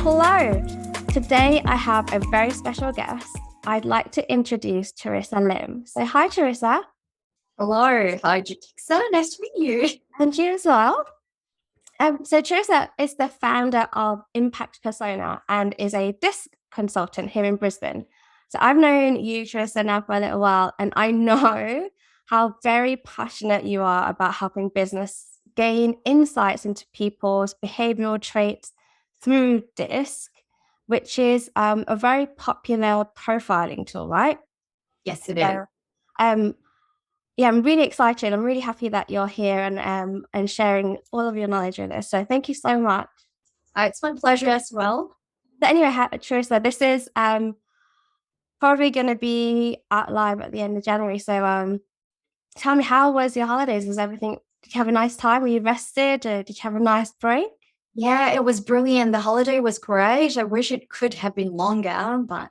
Hello. Today I have a very special guest. I'd like to introduce Charissa Lim. So hi, Charissa. Hello. Hi, Jakixa. Nice to meet you. And you as well. So Charissa is the founder of Impact Persona and is a DiSC consultant here in Brisbane. So I've known you, Charissa, now for a little while, and I know how very passionate you are about helping business gain insights into people's behavioural traits through DiSC, which is a very popular profiling tool, right? Yes, it is. Yeah, I'm really excited. I'm really happy that you're here and sharing all of your knowledge with us. So thank you so much. It's my pleasure as well. But anyway, Charissa, this is probably going to be out live at the end of January. So tell me, how was your holidays? Was everything? Did you have a nice time? Were you rested? Or did you have a nice break? Yeah, it was brilliant. The holiday was great. I wish it could have been longer, but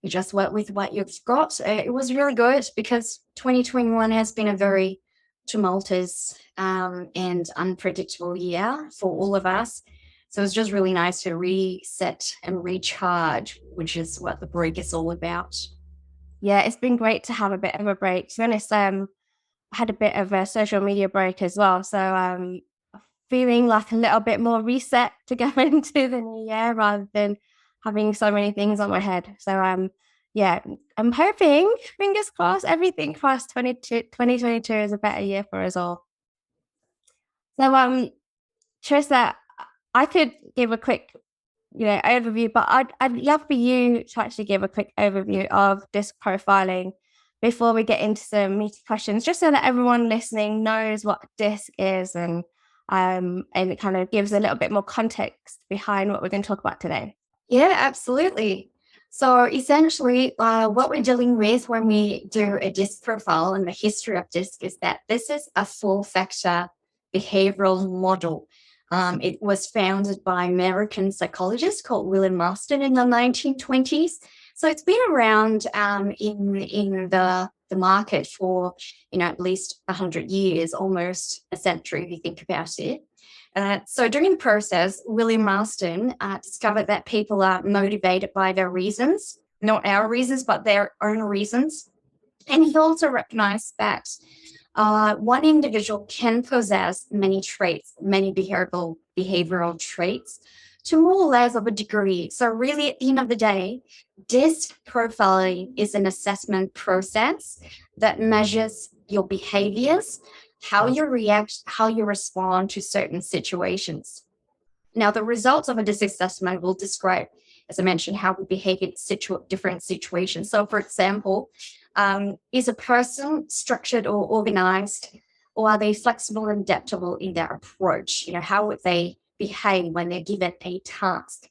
you just work with what you've got. It was really good because 2021 has been a very tumultuous and unpredictable year for all of us. So it was just really nice to reset and recharge, which is what the break is all about. Yeah, it's been great to have a bit of a break. To be honest, I had a bit of a social media break as well. So feeling like a little bit more reset to go into the new year rather than having so many things on my head. So yeah, I'm hoping, fingers crossed, everything crossed, 2022 is a better year for us all. So Charissa, I could give a quick overview, but I'd love for you to actually give a quick overview of DiSC profiling before we get into some meaty questions, just so that everyone listening knows what DiSC is and it kind of gives a little bit more context behind what we're going to talk about today. Yeah, absolutely. So essentially, what we're dealing with when we do a DiSC profile and the history of DiSC is that this is a four-factor behavioral model. It was founded by an American psychologist called William Marston in the 1920s. So it's been around in the market for at least 100 years, almost a century if you think about it. So during the process, William Marston discovered that people are motivated by their reasons, not our reasons, but their own reasons. And he also recognized that one individual can possess many traits, many behavioral traits, to more or less of a degree. So really, at the end of the day, DiSC profiling is an assessment process that measures your behaviors, how you react, how you respond to certain situations. Now, the results of a DiSC assessment will describe, as I mentioned, how we behave in different situations. So, for example, is a person structured or organized, or are they flexible and adaptable in their approach? How would they behave when they're given a task?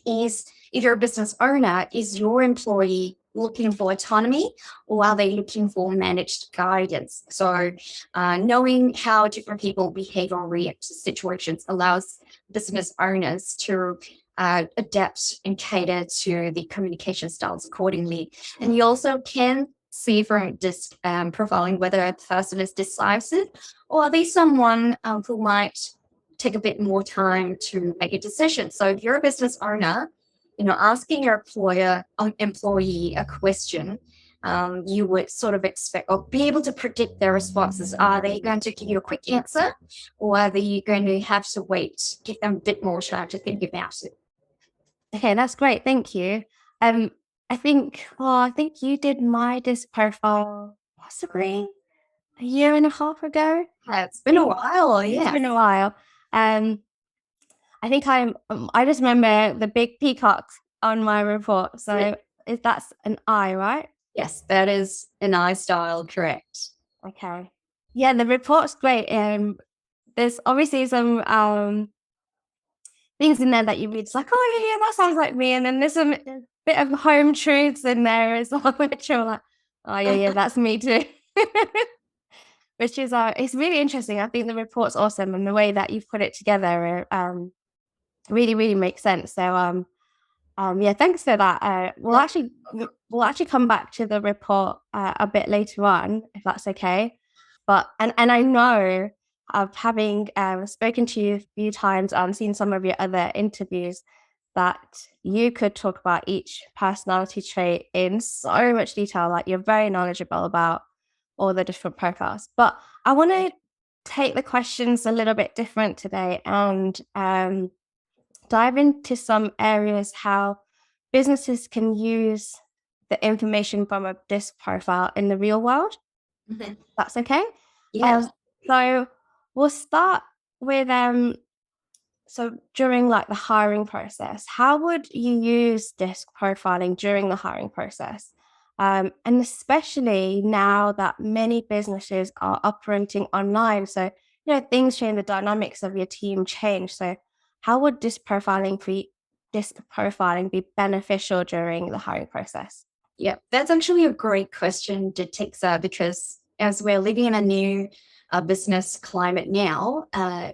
If you're a business owner, is your employee looking for autonomy, or are they looking for managed guidance? So knowing how different people behave or react to situations allows business owners to adapt and cater to the communication styles accordingly. And you also can see from DiSC profiling whether a person is decisive, or are they someone who might take a bit more time to make a decision. So if you're a business owner, asking your employee a question, you would sort of expect or be able to predict their responses. Are they going to give you a quick answer, or are they going to have to wait, give them a bit more time to think about it? Okay, that's great. Thank you. I think you did my DiSC profile possibly a year and a half ago. It's been a while. Yeah, it's been a while. I think I just remember the big peacock on my report. So that's an I, right? Yes, that is an I style, correct. Okay. Yeah, the report's great. There's obviously some things in there that you read. It's like, oh yeah, that sounds like me. And then there's a bit of home truths in there as well, which are like, oh yeah, that's me too. Which is it's really interesting. I think the report's awesome, and the way that you've put it together really, really makes sense. So yeah, thanks for that. We'll actually come back to the report a bit later on, if that's okay. But and I know of having spoken to you a few times, seen some of your other interviews, that you could talk about each personality trait in so much detail. Like, you're very knowledgeable about all the different profiles. But I want to take the questions a little bit different today and dive into some areas how businesses can use the information from a DiSC profile in the real world. That's okay? Yeah. So we'll start with so during like the hiring process, how would you use DiSC profiling during the hiring process? And especially now that many businesses are operating online, so things change, the dynamics of your team change. So how would DiSC profiling be beneficial during the hiring process? Yeah, that's actually a great question, Detixa, because as we're living in a new business climate now,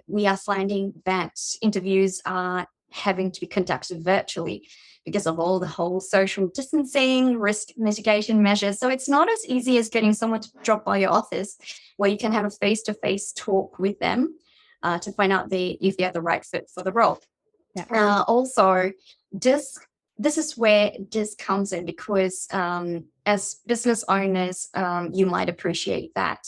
we are finding that interviews are having to be conducted virtually because of all the whole social distancing, risk mitigation measures. So it's not as easy as getting someone to drop by your office where you can have a face-to-face talk with them to find out if they're the right fit for the role. Yeah. Also, this is where DiSC comes in, because as business owners, you might appreciate that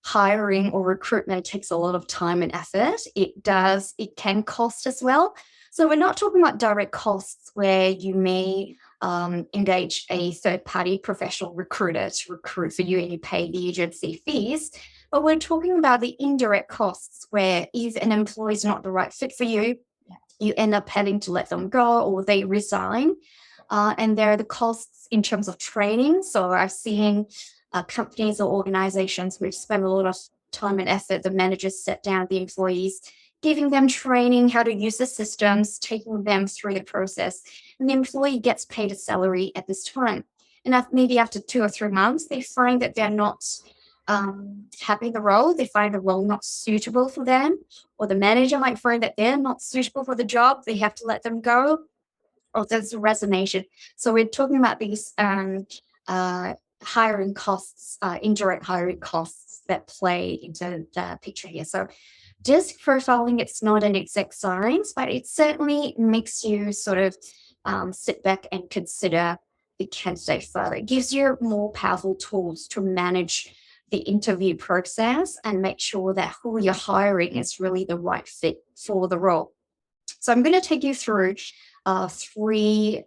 hiring or recruitment takes a lot of time and effort. It can cost as well. So we're not talking about direct costs where you may engage a third-party professional recruiter to recruit for you and you pay the agency fees. But we're talking about the indirect costs where if an employee is not the right fit for you, you end up having to let them go or they resign. And there are the costs in terms of training. So I've seen companies or organizations which spend a lot of time and effort, the managers sit down with the employees, giving them training, how to use the systems, taking them through the process. And the employee gets paid a salary at this time. And maybe after 2 or 3 months, they find that they're not happy in the role, they find the role not suitable for them, or the manager might find that they're not suitable for the job, they have to let them go, or there's a resignation. So we're talking about these hiring costs, indirect hiring costs that play into the picture here. So DiSC profiling, it's not an exact science, but it certainly makes you sort of sit back and consider the candidate further. It gives you more powerful tools to manage the interview process and make sure that who you're hiring is really the right fit for the role. So I'm going to take you through 3,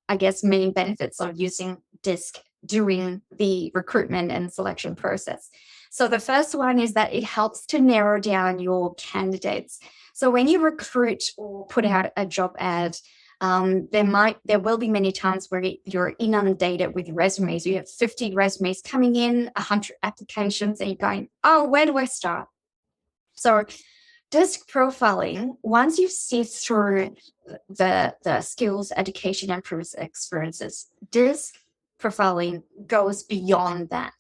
I guess, main benefits of using DiSC during the recruitment and selection process. So the first one is that it helps to narrow down your candidates. So when you recruit or put out a job ad, there will be many times where you're inundated with resumes. You have 50 resumes coming in, 100 applications, and you're going, oh, where do I start? So DiSC profiling, once you see through the skills, education, and previous experiences, DiSC profiling goes beyond that.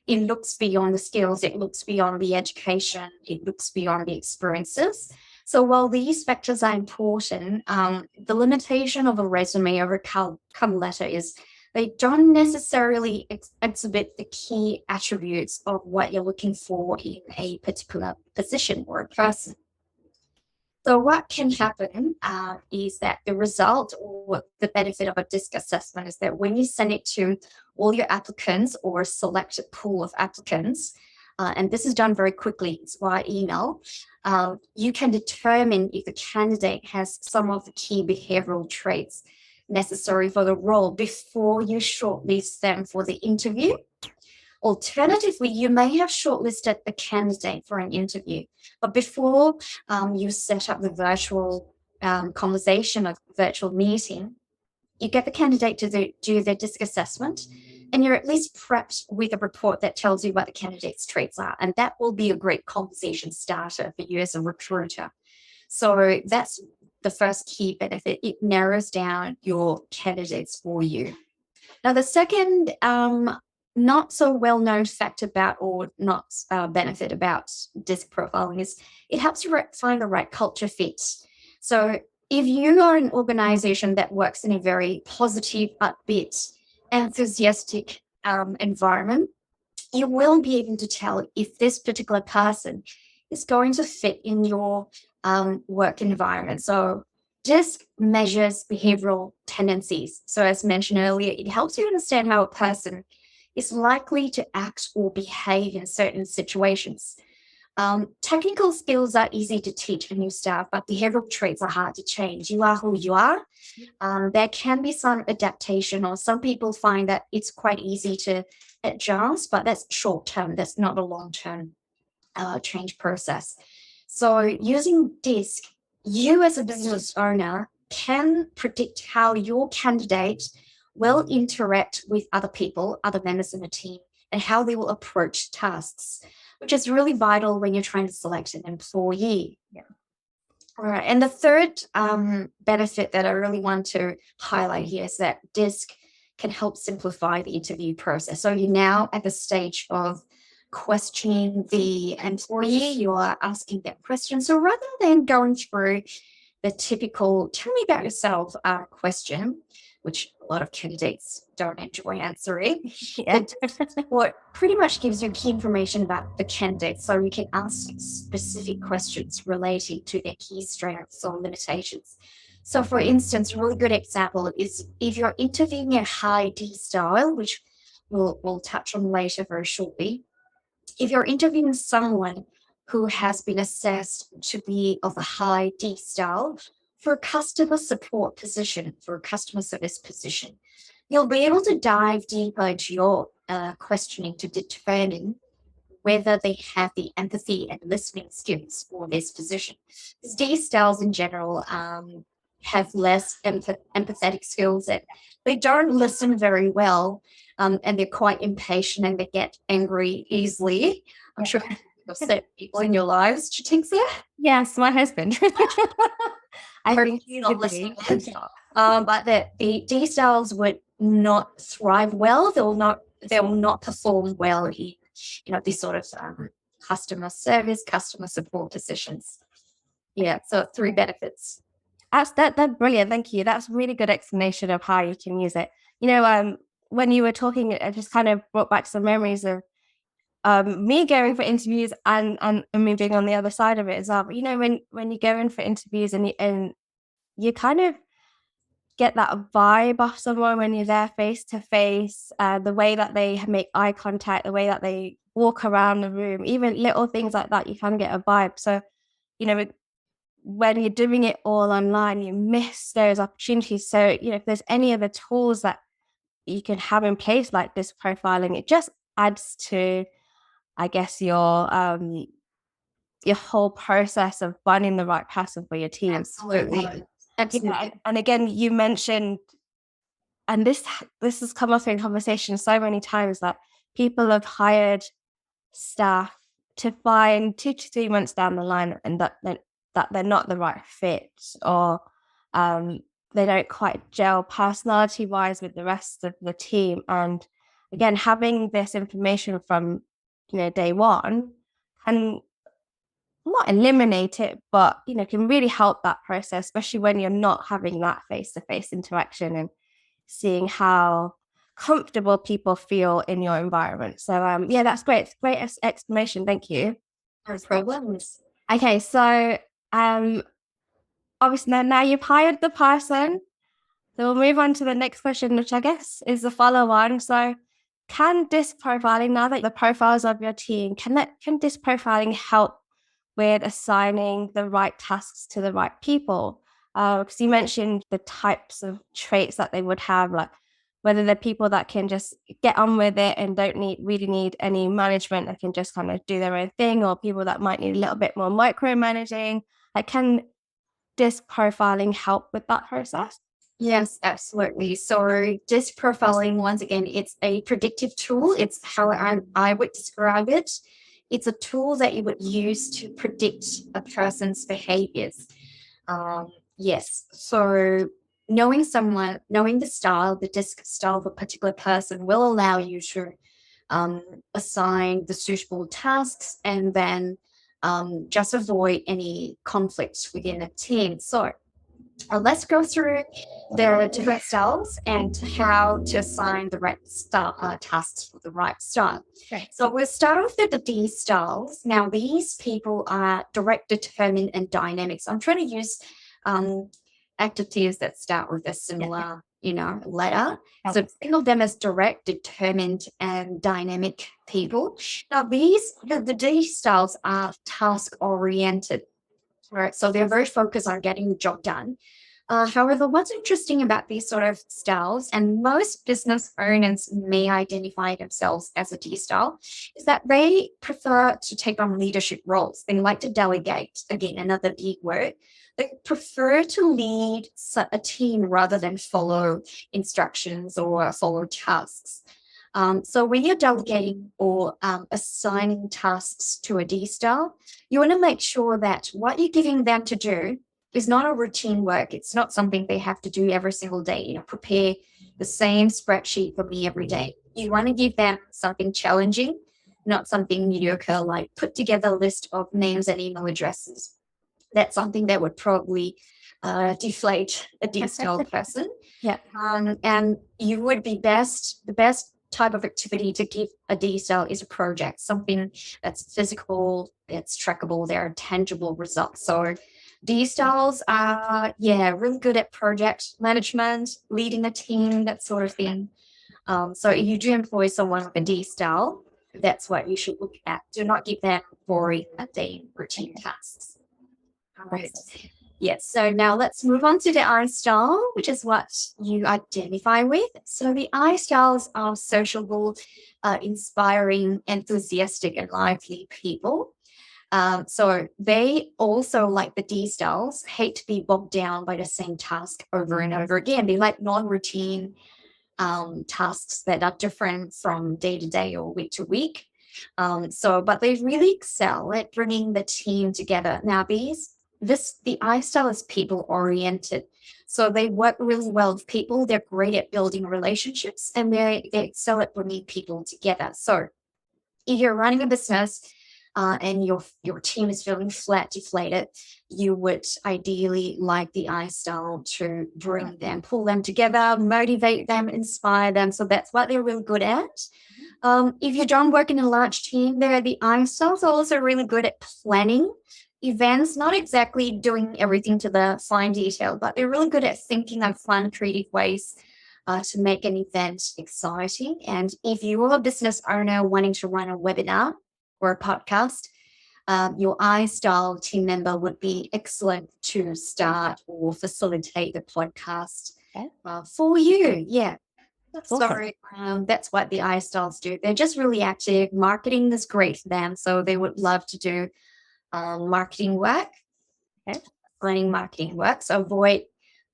It looks beyond the skills, it looks beyond the education, it looks beyond the experiences. So while these factors are important, the limitation of a resume or a cover letter is they don't necessarily exhibit the key attributes of what you're looking for in a particular position or a person. So what can happen is that the result or the benefit of a DiSC assessment is that when you send it to all your applicants or a selected pool of applicants, and this is done very quickly, it's via email, you can determine if the candidate has some of the key behavioral traits necessary for the role before you shortlist them for the interview. Alternatively, you may have shortlisted the candidate for an interview, but before you set up the virtual conversation or virtual meeting, you get the candidate to do their DiSC assessment, and you're at least prepped with a report that tells you what the candidate's traits are. And that will be a great conversation starter for you as a recruiter. So that's the first key benefit. It narrows down your candidates for you. Now, the second not so well-known fact about, or not benefit about DiSC profiling is it helps you find the right culture fit. So if you are an organization that works in a very positive, upbeat, enthusiastic environment, you will be able to tell if this particular person is going to fit in your work environment. So DiSC measures behavioral tendencies. So as mentioned earlier, it helps you understand how a person is likely to act or behave in certain situations. Technical skills are easy to teach a new staff, but behavioral traits are hard to change. You are who you are. There can be some adaptation, or some people find that it's quite easy to adjust, but that's short term. That's not a long term change process. So using DiSC, you as a business owner can predict how your candidate will interact with other people, other members in the team, and how they will approach tasks, which is really vital when you're trying to select an employee. Yeah. All right. And the third benefit that I really want to highlight here is that DiSC can help simplify the interview process. So you're now at the stage of questioning the employee, you are asking that question. So rather than going through the typical "tell me about yourself" question, which a lot of candidates don't enjoy answering, Yeah. what pretty much gives you key information about the candidate. So you can ask specific questions relating to their key strengths or limitations. So for instance, a really good example is if you're interviewing a high D style, which we'll touch on later very shortly. If you're interviewing someone who has been assessed to be of a high D style for a customer support position, for a customer service position, you'll be able to dive deeper into your questioning to determine whether they have the empathy and listening skills for this position. Because D styles in general have less empathetic skills, and they don't listen very well, and they're quite impatient and they get angry easily. I'm sure you've set people in your lives, Charissa. Yes, my husband. I think He's not listening. But the D styles would not thrive well. They will not perform well in these sort of customer service, customer support positions. Yeah, so 3 benefits. That's brilliant. Thank you. That's a really good explanation of how you can use it. When you were talking, it just kind of brought back some memories of me going for interviews and me being on the other side of it as well. But when you go in for interviews and you kind of get that vibe off someone when you're there face to face, the way that they make eye contact, the way that they walk around the room, even little things like that, you can get a vibe. So, when you're doing it all online, you miss those opportunities. So, if there's any other tools that you can have in place like DiSC profiling, it just adds to, I guess, your whole process of finding the right person for your team. Absolutely. And again, you mentioned, and this has come up in conversation so many times, that people have hired staff to find 2 to 3 months down the line and that they're not the right fit, or they don't quite gel personality wise with the rest of the team. And again, having this information from day one can not eliminate it, but can really help that process, especially when you're not having that face-to-face interaction and seeing how comfortable people feel in your environment. So yeah, that's great. Great explanation. Thank you. No problems. Okay, so obviously now you've hired the person, so we'll move on to the next question, which I guess is the follow-on. So can DiSC profiling, now that the profiles of your team, can DiSC profiling help with assigning the right tasks to the right people? Because you mentioned the types of traits that they would have, like whether they're people that can just get on with it and don't really need any management, that can just kind of do their own thing, or people that might need a little bit more micromanaging. Like, can DiSC profiling help with that process? Yes, absolutely. So DiSC profiling, once again, it's a predictive tool. It's how I would describe it. It's a tool that you would use to predict a person's behaviors. Yes. So knowing the style, the DiSC style of a particular person will allow you to assign the suitable tasks and then just avoid any conflicts within a team. So Let's go through the different styles and how to assign the right tasks for the right style. Right. So we'll start off with the D styles. Now, these people are direct, determined, and dynamic. So I'm trying to use adjectives that start with a similar, letter. So think of them as direct, determined, and dynamic people. Now, the D styles are task-oriented. Right, so they're very focused on getting the job done. However, what's interesting about these sort of styles, and most business owners may identify themselves as a D style, is that they prefer to take on leadership roles. They like to delegate, again, another big word. They prefer to lead a team rather than follow instructions or follow tasks. So when you're delegating or assigning tasks to a D style, you want to make sure that what you're giving them to do is not a routine work. It's not something they have to do every single day. Prepare the same spreadsheet for me every day. You want to give them something challenging, not something mediocre, like put together a list of names and email addresses. That's something that would probably deflate a D style person. Yeah. And you would be the best type of activity to give a D style is a project, something that's physical, that's trackable, there are tangible results. So D styles are, really good at project management, leading a team, that sort of thing. So if you do employ someone with a D style, that's what you should look at. Do not give them boring, mundane, routine tasks. All right. Yes, so now let's move on to the I style, which is what you identify with. So the I styles are sociable, inspiring, enthusiastic, and lively people. So they also, like the D styles, hate to be bogged down by the same task over and over again. They like non-routine tasks that are different from day to day or week to week. But they really excel at bringing the team together. Now, the I style is people oriented. So they work really well with people. They're great at building relationships, and they excel at bringing people together. So if you're running a business and your team is feeling flat, deflated, you would ideally like the I style to bring them, pull them together, motivate them, inspire them. So that's what they're really good at. If you don't work in a large team, the I styles are also really good at planning events, not exactly doing everything to the fine detail, but they're really good at thinking of fun, creative ways to make an event exciting. And if you're a business owner wanting to run a webinar or a podcast, your I style team member would be excellent to start or facilitate the podcast for you. Yeah. That's awesome. So that's what the I styles do. They're just really active. Marketing is great for them. So they would love to do marketing work, planning marketing work. So avoid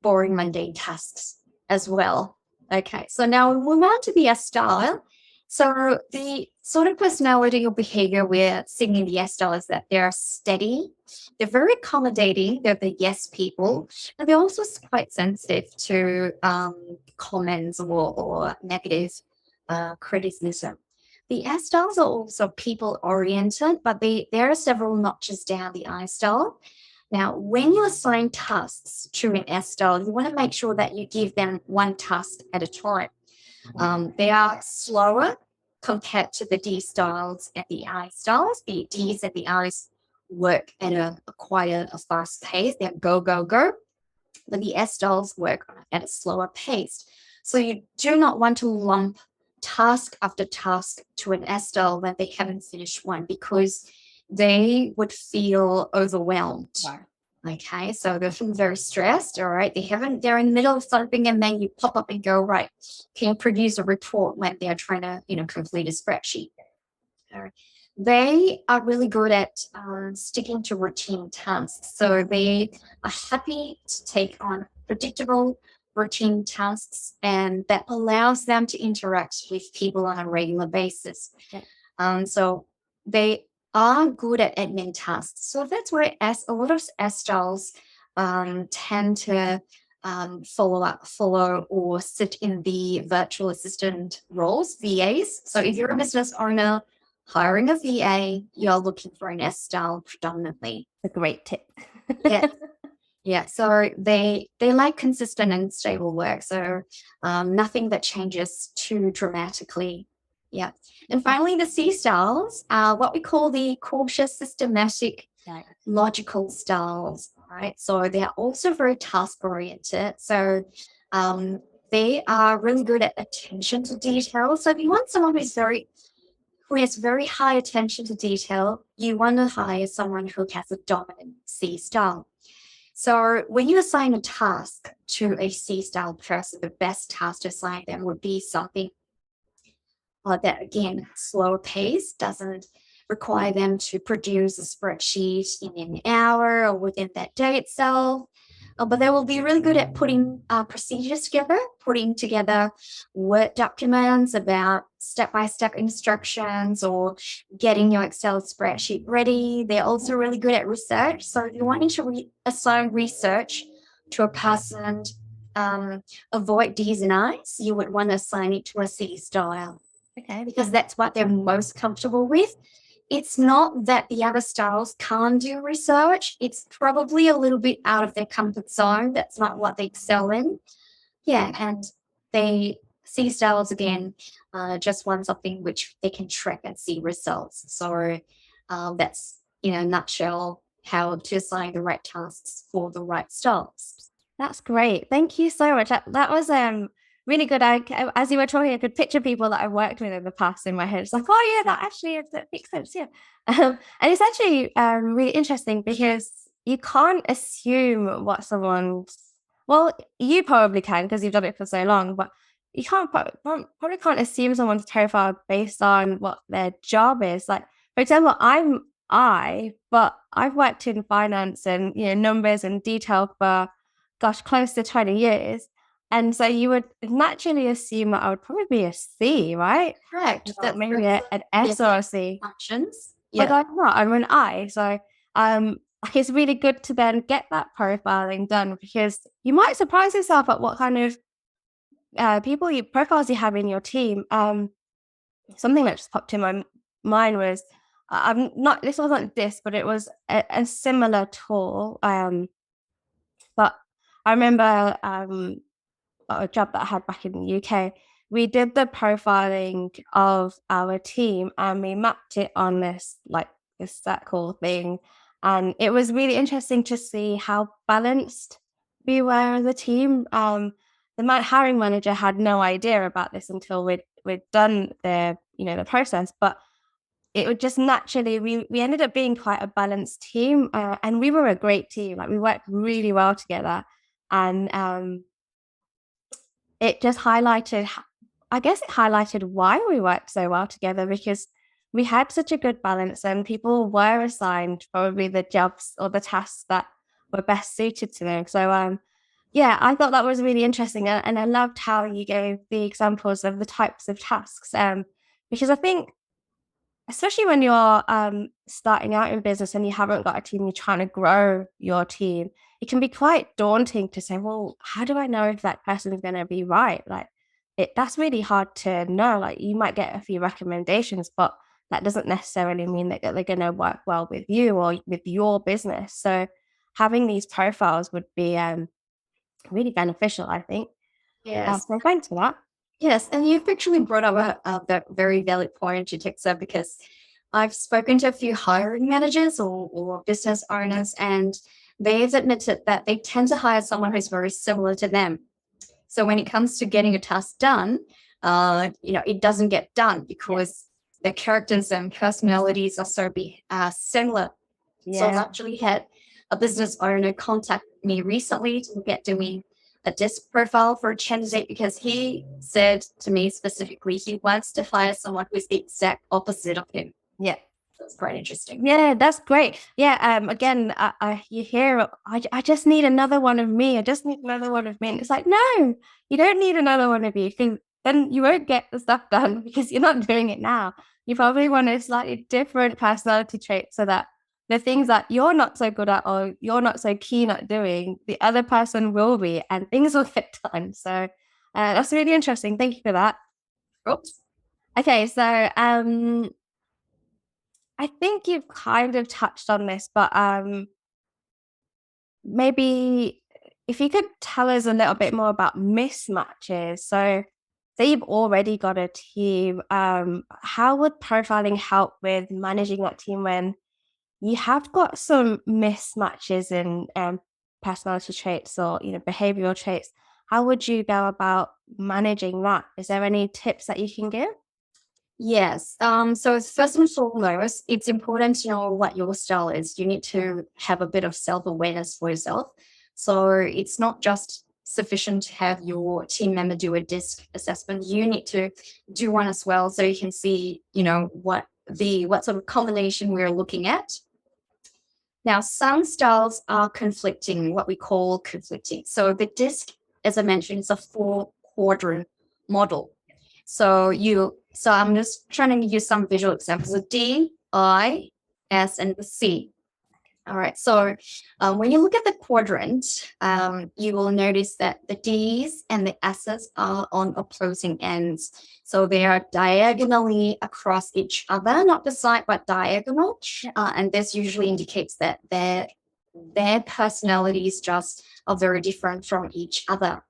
boring, mundane tasks as well. Okay, so now we move on to the S style. So the sort of personality or behavior we're seeing in the S style is that they're steady, they're very accommodating, they're the yes people, and they're also quite sensitive to comments or negative criticism. The S styles are also people oriented, but there are several notches down the I style. Now, when you assign tasks to an S style, you want to make sure that you give them one task at a time. They are slower compared to the D styles and the I styles. The Ds and the Is work at quite a fast pace. They're go, go, go. But the S styles work at a slower pace. So you do not want to lump task after task to an S style when they haven't finished one, because they would feel overwhelmed. Wow. Okay, so they're feeling very stressed. All right, they're in the middle of something, and then you pop up and go, right, can you produce a report when they're trying to, complete a spreadsheet? All right. They are really good at sticking to routine tasks. So they are happy to take on predictable routine tasks, and that allows them to interact with people on a regular basis. Okay. So they are good at admin tasks. So that's where a lot of S styles tend to follow or sit in the virtual assistant roles, VAs. So if you're a business owner hiring a VA, you're looking for an S style predominantly. A great tip. Yeah. Yeah, so they like consistent and stable work. So nothing that changes too dramatically. Yeah. And finally, the C styles are what we call the cautious, systematic, logical styles, right? So they're also very task oriented. So they are really good at attention to detail. So if you want someone who has very high attention to detail, you want to hire someone who has a dominant C style. So when you assign a task to a C-style person, the best task to assign them would be something that, again, slower pace, doesn't require them to produce a spreadsheet in an hour or within that day itself. But they will be really good at putting procedures together, putting together Word documents about step-by-step instructions or getting your Excel spreadsheet ready. They're also really good at research. So if you're wanting to assign research to a person, avoid D's and I's, you would want to assign it to a C style. Okay, because that's what they're most comfortable with. It's not that the other styles can't do research. It's probably a little bit out of their comfort zone. That's not what they excel in. Yeah, and they C styles again just want something which they can track and see results. So that's in a nutshell how to assign the right tasks for the right styles. That's great. Thank you so much. That was really good. As you were talking, I could picture people that I worked with in the past in my head. It's like, oh yeah, that makes sense. Yeah. And it's actually really interesting because you can't assume what someone's, well, you probably can because you've done it for so long, but you probably can't assume someone's terrified based on what their job is. Like, for example, but I've worked in finance and, numbers and detail for, gosh, close to 20 years. And so you would naturally assume that I would probably be a C, right? Correct. That maybe an S or a C. Functions. But I'm not. I'm an I. So it's really good to then get that profiling done because you might surprise yourself at what kind of profiles you have in your team. Something that just popped in my mind was this wasn't DiSC, but it was a similar tool. But I remember a job that I had back in the UK, we did the profiling of our team and we mapped it on this circle thing. And it was really interesting to see how balanced we were as a team. The hiring manager had no idea about this until we'd done the process, but it would just naturally, we ended up being quite a balanced team, and we were a great team. Like we worked really well together, and it just highlighted, I guess it highlighted why we worked so well together because we had such a good balance and people were assigned probably the jobs or the tasks that were best suited to them. So yeah, I thought that was really interesting, and I loved how you gave the examples of the types of tasks, because I think especially when you're starting out in business and you haven't got a team, you're trying to grow your team, it can be quite daunting to say, well, how do I know if that person is going to be right? Like that's really hard to know. Like you might get a few recommendations, but that doesn't necessarily mean that they're going to work well with you or with your business. So having these profiles would be really beneficial, I think. Yes. So thanks for that. Yes, and you've actually brought up a very valid point, Charissa, because I've spoken to a few hiring managers or business owners, and they've admitted that they tend to hire someone who's very similar to them. So when it comes to getting a task done, it doesn't get done because their characters and personalities are so similar. Yeah. So I've actually had a business owner contact me recently to look at doing a DiSC profile for a candidate because he said to me specifically he wants to hire someone who's the exact opposite of him. Yeah. That's quite interesting. Yeah, that's great. Yeah. Again, you hear, I just need another one of me. I just need another one of me. And it's like, no, you don't need another one of you because then you won't get the stuff done because you're not doing it now. You probably want a slightly different personality trait so that the things that you're not so good at or you're not so keen at doing, the other person will be, and things will get done. So that's really interesting. Thank you for that. Oops. Okay, so I think you've kind of touched on this, but maybe if you could tell us a little bit more about mismatches. So say you've already got a team, how would profiling help with managing that team when you have got some mismatches in personality traits or behavioral traits? How would you go about managing that? Is there any tips that you can give? Yes. So first and foremost, it's important to know what your style is. You need to have a bit of self-awareness for yourself. So it's not just sufficient to have your team member do a DiSC assessment. You need to do one as well, so you can see, what sort of combination we're looking at. Now, some styles are conflicting, what we call conflicting. So the DiSC, as I mentioned, is a 4-quadrant model. So I'm just trying to use some visual examples. The D, I, S, and the C. All right. So when you look at the quadrant, you will notice that the D's and the S's are on opposing ends. So they are diagonally across each other, not the side, but diagonal. And this usually indicates that their personalities just are very different from each other.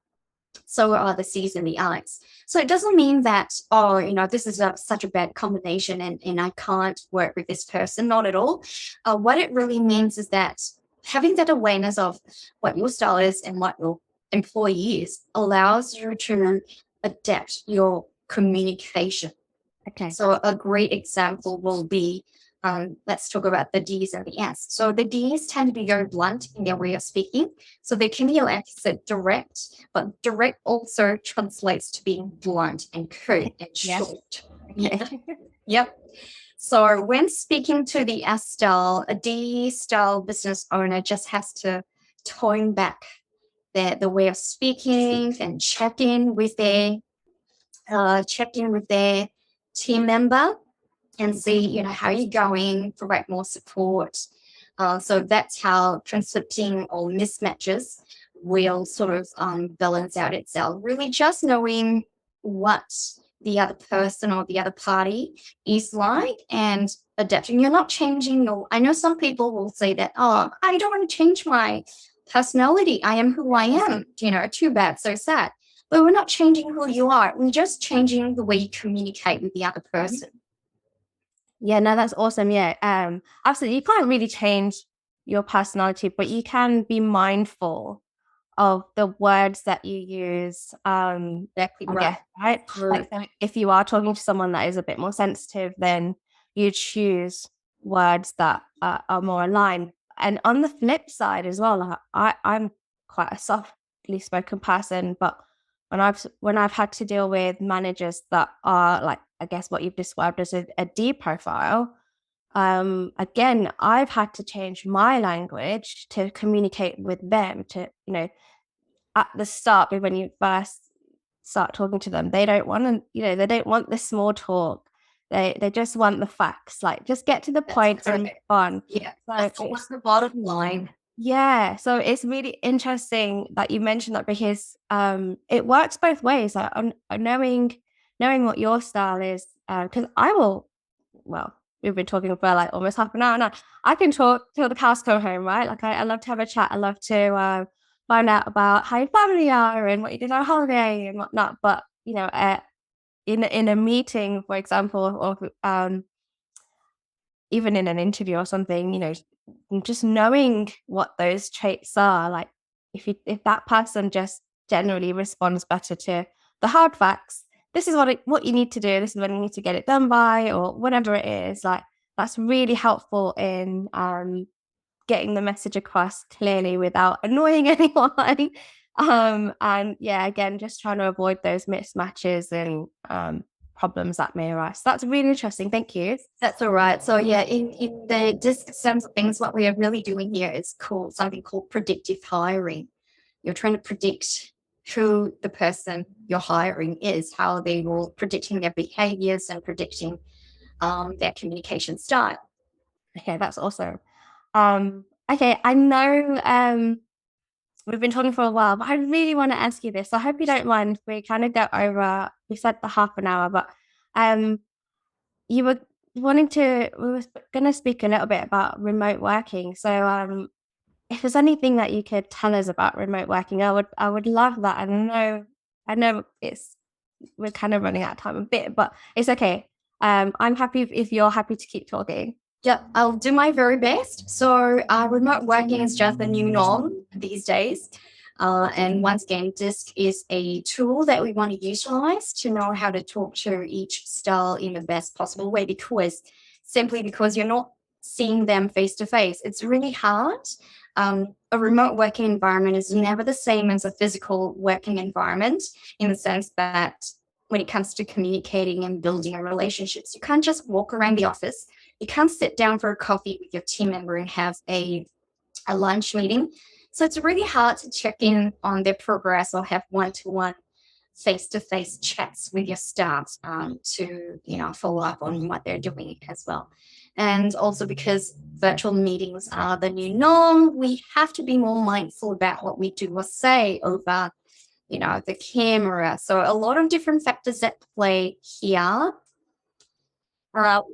So are the C's and the I's. So it doesn't mean that, this is such a bad combination and I can't work with this person. Not at all. What it really means is that having that awareness of what your style is and what your employee is allows you to adapt your communication. Okay. So a great example will be, let's talk about the D's and the S. So the D's tend to be very blunt in their way of speaking. So they can be like direct, but direct also translates to being blunt and curt and short. Yeah. Yep. So when speaking to the S style, a D style business owner just has to tone back the way of speaking and check in with their team member and see, how you're going, provide more support. So that's how conflicting or mismatches will sort of balance out itself. Really just knowing what the other person or the other party is like and adapting. You're not changing I know some people will say that, oh, I don't want to change my personality. I am who I am. Too bad, so sad. But we're not changing who you are. We're just changing the way you communicate with the other person. Yeah, no, that's awesome. Yeah, absolutely. You can't really change your personality, but you can be mindful of the words that you use. Exactly right. Yeah, right. Like, so if you are talking to someone that is a bit more sensitive, then you choose words that are more aligned. And on the flip side as well, I'm quite a softly spoken person, but when I've had to deal with managers that are like, I guess what you've described as a D profile, again, I've had to change my language to communicate with them to, at the start, when you first start talking to them, they don't want to, they don't want the small talk. They just want the facts. Like, just get to the point and move on. Yeah, that's what's the bottom line. Yeah, so it's really interesting that you mentioned that because it works both ways. Like, knowing what your style is, because we've been talking for like almost half an hour now. I can talk till the cows come home, right? Like, I love to have a chat. I love to find out about how your family are and what you did on holiday and whatnot. But in a meeting, for example, or even in an interview or something, just knowing what those traits are, like if that person just generally responds better to the hard facts, this is what you need to do, this is when you need to get it done by, or whatever it is, like that's really helpful in getting the message across clearly without annoying anyone. And yeah, again, just trying to avoid those mismatches and problems that may arise. That's really interesting. Thank you. That's all right. So yeah, in the DiSC sense of things, what we are really doing here is something called predictive hiring. You're trying to predict who the person you're hiring is, how they will predicting their behaviors and predicting their communication style. Okay, that's awesome. Okay, I know we've been talking for a while, but I really want to ask you this. I hope you don't mind if we kind of go over, we said the half an hour, but we were going to speak a little bit about remote working. So if there's anything that you could tell us about remote working, I would love that. I know we're kind of running out of time a bit, but it's okay. I'm happy if you're happy to keep talking. Yeah, I'll do my very best. So remote working is just the new norm these days. And once again, DiSC is a tool that we want to utilize to know how to talk to each style in the best possible way, because you're not seeing them face to face, it's really hard. A remote working environment is never the same as a physical working environment, in the sense that when it comes to communicating and building relationships, you can't just walk around the office. You can't sit down for a coffee with your team member and have a lunch meeting. So it's really hard to check in on their progress or have one-to-one face-to-face chats with your staff to follow up on what they're doing as well. And also because virtual meetings are the new norm, we have to be more mindful about what we do or say over the camera. So a lot of different factors at play here.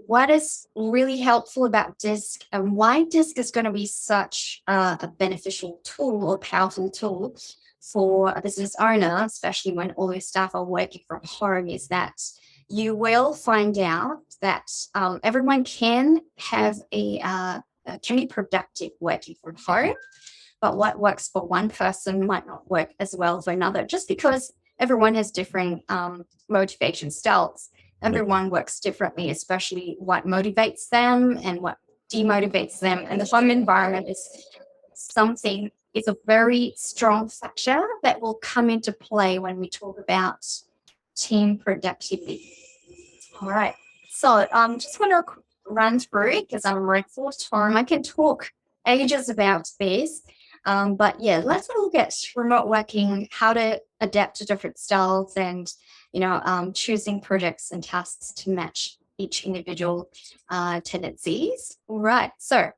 What is really helpful about DiSC and why DiSC is going to be such a beneficial tool or powerful tool for a business owner, especially when all your staff are working from home, is that you will find out that everyone can be productive working from home, but what works for one person might not work as well for another, just because everyone has different motivation styles. Everyone works differently, especially what motivates them and what demotivates them. And the home environment is a very strong factor that will come into play when we talk about team productivity. All right. So just want to run through it because I'm running for time. I can talk ages about this. But yeah, let's look at remote working, how to adapt to different styles, and choosing projects and tasks to match each individual tendencies. All right. So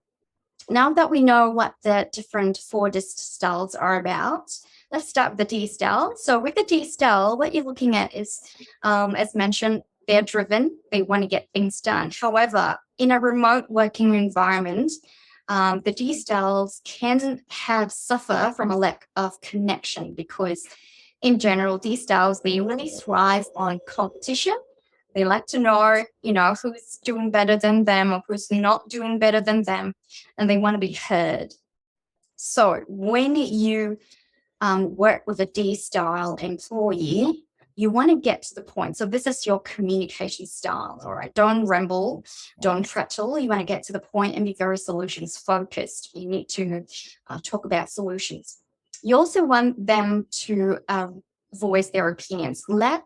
now that we know what the different 4 DiSC styles are about, let's start with the D style. So with the D style, what you're looking at is, as mentioned, they're driven. They want to get things done. However, in a remote working environment, the D styles can suffer from a lack of connection, because in general, D styles, they really thrive on competition. They like to know, who's doing better than them or who's not doing better than them, and they want to be heard. So when you work with a D style employee, you want to get to the point. So this is your communication style, all right? Don't ramble, don't prattle. You want to get to the point and be very solutions focused. You need to talk about solutions. You also want them to voice their opinions. Let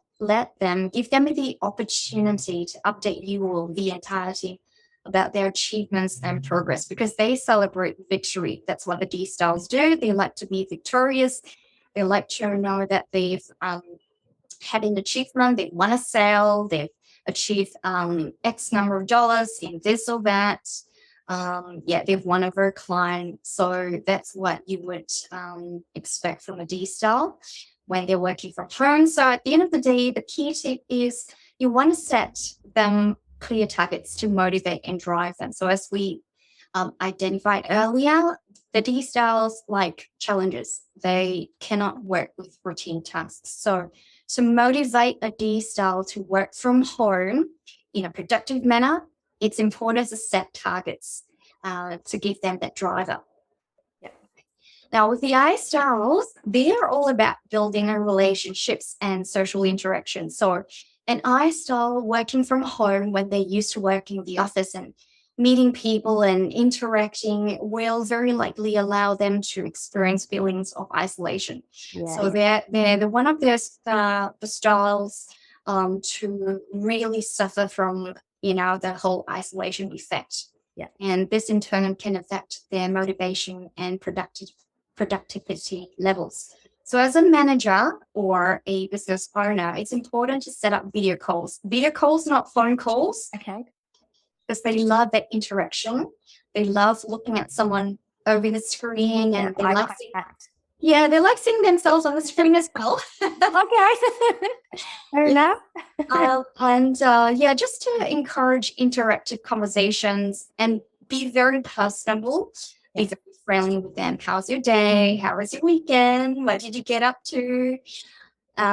them, give them the opportunity to update you or the entirety about their achievements and progress, because they celebrate victory. That's what the D styles do. They like to be victorious. They like to know that they've had an achievement, they've won a sale, they've achieved X number of dollars in this or that. They've won over a client. So that's what you would expect from a D style when they're working from home. So at the end of the day, the key tip is you want to set them clear targets to motivate and drive them. So as we identified earlier, the D styles like challenges. They cannot work with routine tasks. So to motivate a D style to work from home in a productive manner, it's important to set targets to give them that driver. Yeah. Now, with the I styles, they're all about building relationships and social interaction. So an I style working from home when they're used to working in the office and meeting people and interacting will very likely allow them to experience feelings of isolation. Yeah. So they're the one of the styles to really suffer from the whole isolation effect. Yeah. And this in turn can affect their motivation and productivity levels. So as a manager or a business owner, it's important to set up video calls. Video calls, not phone calls. Okay. Because they love that interaction. They love looking at someone over the screen, and they like seeing themselves on the screen as well. Okay. Fair enough. Just to encourage interactive conversations and be very personable, be very friendly with them. How's your day? How was your weekend? What did you get up to?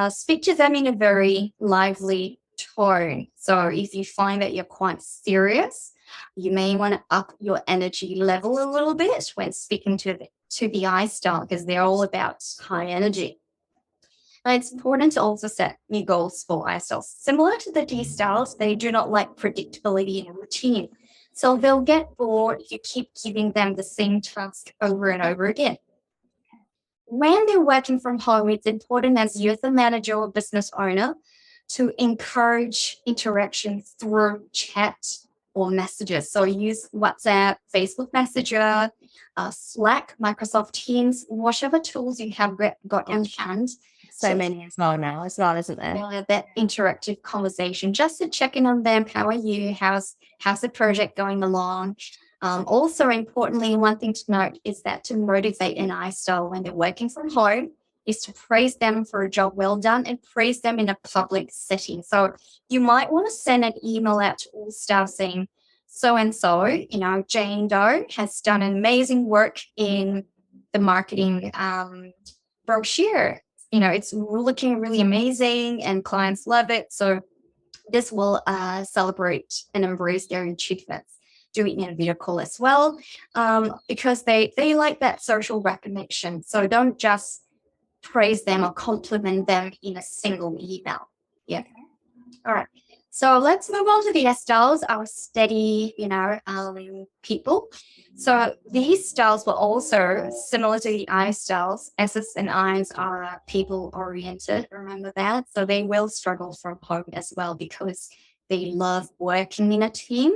Speak to them in a very lively tone. So if you find that you're quite serious, you may want to up your energy level a little bit when speaking to the I style, because they're all about high energy. And it's important to also set new goals for I styles. Similar to the D styles, they do not like predictability and routine. So they'll get bored if you keep giving them the same task over and over again. When they're working from home, it's important as you as a manager or business owner to encourage interaction through chat or messages. So use WhatsApp, Facebook Messenger, Slack, Microsoft Teams, whatever tools you have got in hand. So many as well now, as well, isn't there? That interactive conversation, just to check in on them. How are you? How's the project going along? Also, importantly, one thing to note is that to motivate an I style when they're working from home is to praise them for a job well done and praise them in a public setting. So you might want to send an email out to all staff saying, so-and-so, Jane Doe has done amazing work in the marketing brochure. It's looking really amazing and clients love it. So this will celebrate and embrace their achievements. Do it in a video call as well, because they like that social recognition. So don't just praise them or compliment them in a single email. Yeah. All right. So let's move on to the S styles, our steady, people. So these styles were also similar to the I styles. S's and I's are people oriented. Remember that? So they will struggle from home as well because they love working in a team.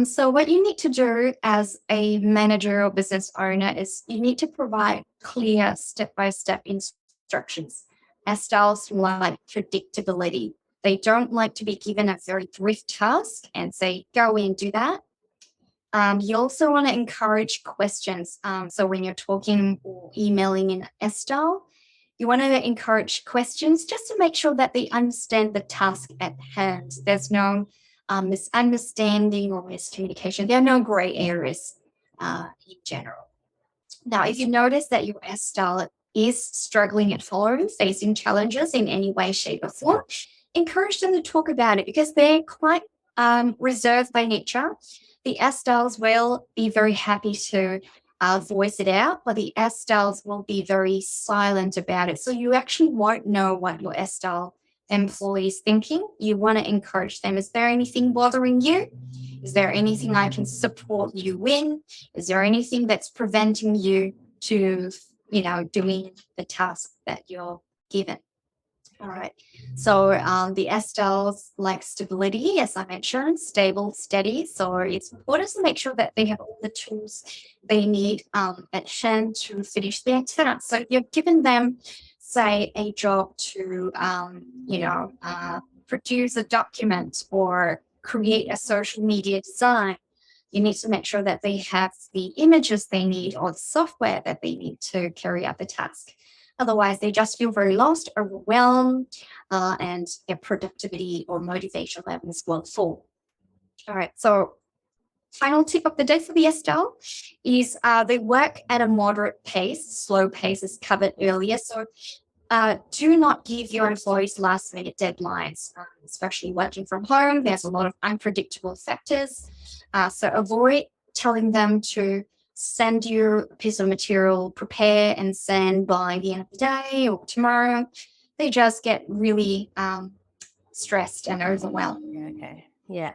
So what you need to do as a manager or business owner is you need to provide clear step-by-step instructions. S styles like predictability. They don't like to be given a very brief task and say, go in, do that. You also want to encourage questions. So when you're talking or emailing in S style, you want to encourage questions just to make sure that they understand the task at hand. There's no misunderstanding or miscommunication. There are no gray areas in general. Now, if you notice that your S style is struggling at home, facing challenges in any way, shape, or form, encourage them to talk about it because they're quite reserved by nature. The S styles will be very happy to voice it out, but the S styles will be very silent about it. So you actually won't know what your S style employees thinking. You want to encourage them. Is there anything bothering you? Is there anything I can support you in? Is there anything that's preventing you to, doing the task that you're given? All right. So the S styles like stability, as I mentioned, stable, steady. So it's important to make sure that they have all the tools they need at hand to finish their task. So if you've given them, say, a job to, produce a document or create a social media design, you need to make sure that they have the images they need or the software that they need to carry out the task. Otherwise, they just feel very lost, overwhelmed, and their productivity or motivation levels will fall. All right, so final tip of the day for the S style is they work at a moderate pace. Slow pace is covered earlier. So do not give your employees last-minute deadlines, especially working from home. There's a lot of unpredictable factors. So avoid telling them to send you a piece of material, prepare and send by the end of the day or tomorrow. They just get really stressed and overwhelmed. Okay. Yeah.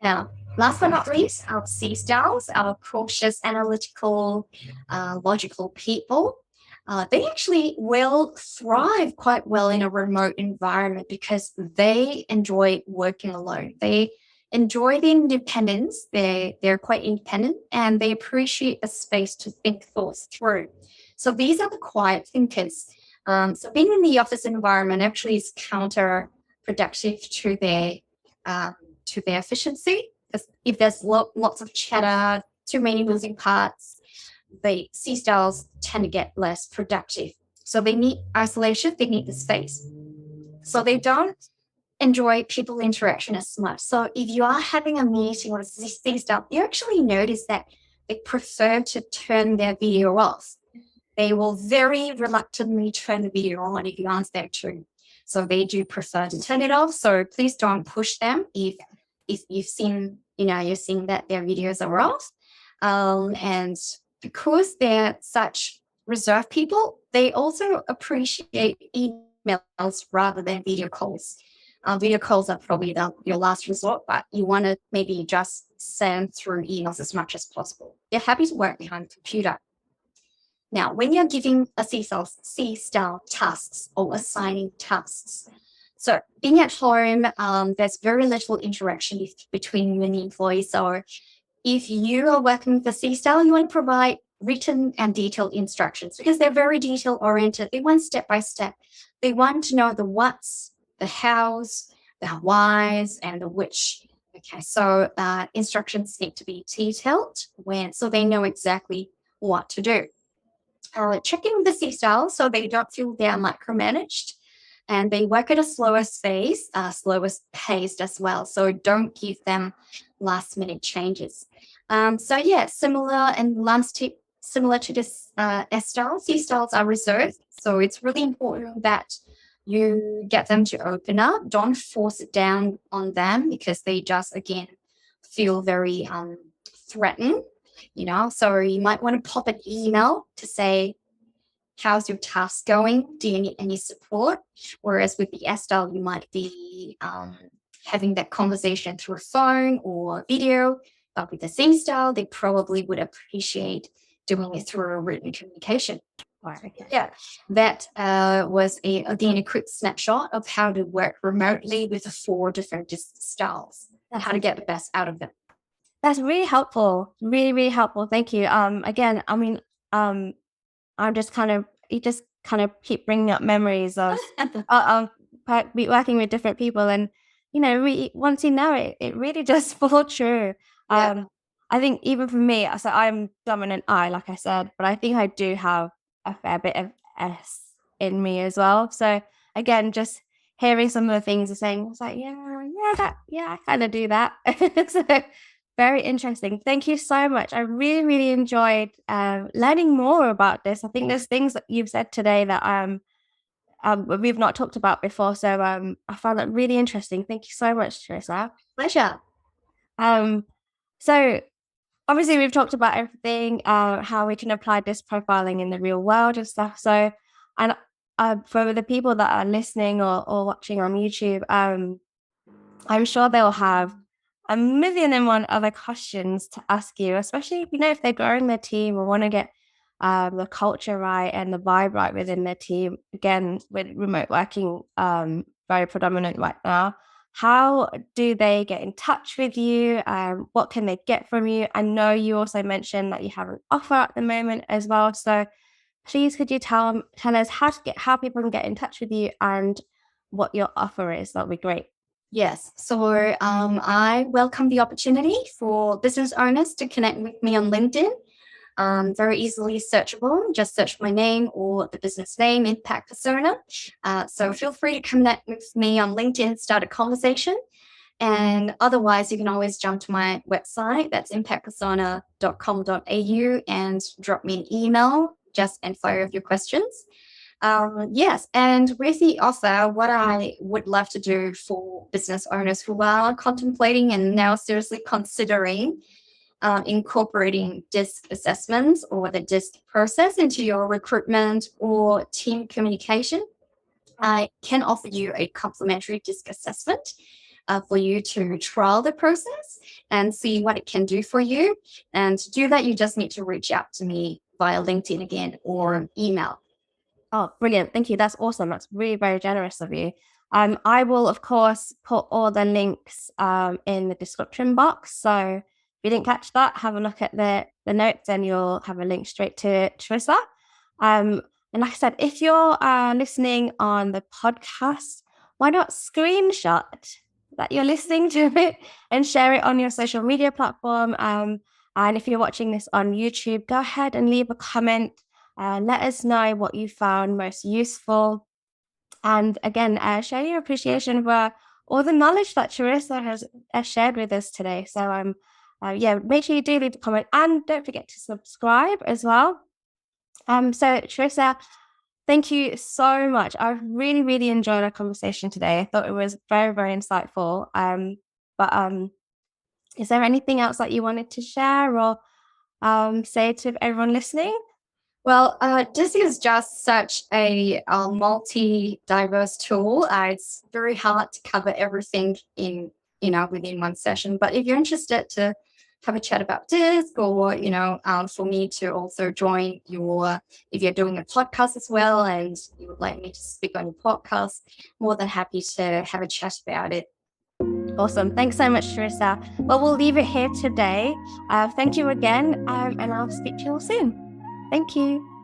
Now, last but not least, our C styles, our cautious, analytical, logical people. They actually will thrive quite well in a remote environment because they enjoy working alone. They enjoy the independence. They're quite independent and they appreciate the space to think thoughts through. So these are the quiet thinkers. So being in the office environment actually is counterproductive to their efficiency. Because if there's lots of chatter, too many moving parts, the C styles tend to get less productive. So they need isolation, they need the space. So they don't enjoy people interaction as much. So if you are having a meeting or C style, you actually notice that they prefer to turn their video off. They will very reluctantly turn the video on if you ask them to. So they do prefer to turn it off. So please don't push them if you've seen, you're seeing that their videos are off. And because they're such reserved people, they also appreciate emails rather than video calls. Video calls are probably your last resort, but you want to maybe just send through emails as much as possible. They're happy to work behind the computer. Now, when you're giving a C-style tasks or assigning tasks, so being at home, there's very little interaction between you and the employee. So if you are working with the C-style, you want to provide written and detailed instructions because they're very detail-oriented. They want step by step. They want to know the what's, the how's, the why's, and the which. Okay, so instructions need to be detailed so they know exactly what to do. Check in with the C-style so they don't feel they're micromanaged, and they work at a slowest paced as well. So don't give them last minute changes. Similar to this S-style, C-styles are reserved. So it's really important that you get them to open up. Don't force it down on them because they just, again, feel very threatened. So you might want to pop an email to say, how's your task going? Do you need any support? Whereas with the S-style, you might be having that conversation through a phone or video. But with the C-style, they probably would appreciate doing it through a written communication. Okay. Yeah, that was again a quick snapshot of how to work remotely with the 4 different DiSC styles and how to get the best out of them. That's really helpful. Really, really helpful. Thank you. Again, I mean, I'm just you just kind of keep bringing up memories of working with different people, and once you know it, it really just falls true. Yeah. I think even for me, so I'm dominant I, like I said, but I think I do have a fair bit of S in me as well. So again, just hearing some of the things you're saying, I was like, I kind of do that. So very interesting. Thank you so much. I really, really enjoyed learning more about this. I think there's things that you've said today that we've not talked about before. So I found it really interesting. Thank you so much, Charissa. Pleasure. So obviously we've talked about everything, how we can apply DiSC profiling in the real world and stuff. So, and for the people that are listening or watching on YouTube, I'm sure they'll have a million and one other questions to ask you, especially if they're growing their team or want to get the culture right and the vibe right within their team. Again, with remote working very predominant right now, how do they get in touch with you? What can they get from you? I know you also mentioned that you have an offer at the moment as well. So please, could you tell us how people can get in touch with you and what your offer is? That would be great. Yes. So I welcome the opportunity for business owners to connect with me on LinkedIn. Very easily searchable. Just search my name or the business name, Impact Persona. So feel free to connect with me on LinkedIn, start a conversation. And otherwise, you can always jump to my website. That's impactpersona.com.au and drop me an email and fire of your questions. Yes, and with the offer, what I would love to do for business owners who are contemplating and now seriously considering incorporating DiSC assessments or the DiSC process into your recruitment or team communication, I can offer you a complimentary DiSC assessment for you to trial the process and see what it can do for you. And to do that, you just need to reach out to me via LinkedIn again or email. Oh, brilliant. Thank you. That's awesome. That's really very generous of you. I will, of course, put all the links in the description box. So if you didn't catch that, have a look at the notes and you'll have a link straight to Charissa. And like I said, if you're listening on the podcast, why not screenshot that you're listening to it and share it on your social media platform. And if you're watching this on YouTube, go ahead and leave a comment. Let us know what you found most useful. And again, share your appreciation for all the knowledge that Charissa has shared with us today. So make sure you do leave a comment, and don't forget to subscribe as well. So Charissa, thank you so much. I really, really enjoyed our conversation today. I thought it was very, very insightful. But is there anything else that you wanted to share or say to everyone listening? Well, DiSC is just such a multi-diverse tool. It's very hard to cover everything in within one session. But if you're interested to have a chat about DiSC, or for me to also join if you're doing a podcast as well, and you would like me to speak on your podcast, more than happy to have a chat about it. Awesome. Thanks so much, Charissa. Well, we'll leave it here today. Thank you again, and I'll speak to you all soon. Thank you.